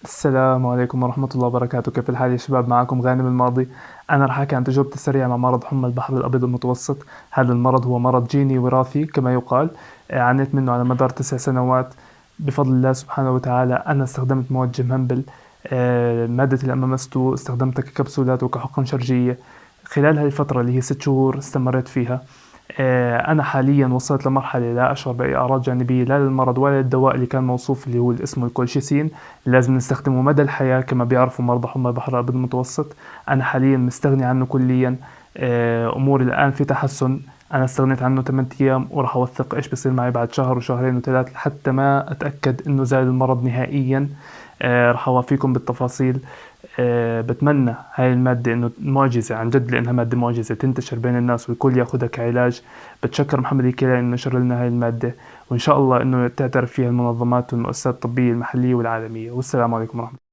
السلام عليكم ورحمة الله وبركاته. كيف الحال يا شباب؟ معكم غانم الماضي. أنا رح أحكي عن تجربتي السريعة مع مرض حمى البحر الأبيض المتوسط. هذا المرض هو مرض جيني وراثي كما يقال. عانيت منه على مدار 9 سنوات. بفضل الله سبحانه وتعالى أنا استخدمت مواد جيم همبل. مادة الأمامستو استخدمتها ككبسولات وكحقن شرجية. خلال هذه الفترة اللي هي 6 شهور استمريت فيها. أنا حاليا وصلت لمرحلة لا أشعر بأي أعراض جانبية لا للمرض ولا للدواء اللي كان موصوف اللي هو اسمه الكولشيسين. لازم نستخدمه مدى الحياة كما بيعرفوا مرضى حمى البحر الأبيض المتوسط. أنا حاليا مستغني عنه كليا. أموري الآن في تحسن. أنا استغنيت عنه 8 أيام وراح أوثق إيش بصير معي بعد شهر وشهرين وثلاث حتى ما أتأكد إنه زال المرض نهائيا. راح أوافيكم بالتفاصيل. بتمنى هاي المادة إنه معجزة عن جد لأنها مادة معجزة تنتشر بين الناس والكل ياخدها كعلاج. بتشكر محمد الكيلاني إنه نشر لنا هاي المادة، وإن شاء الله إنه تعترف فيها المنظمات والمؤسسات الطبية المحلية والعالمية. والسلام عليكم ورحمة الله.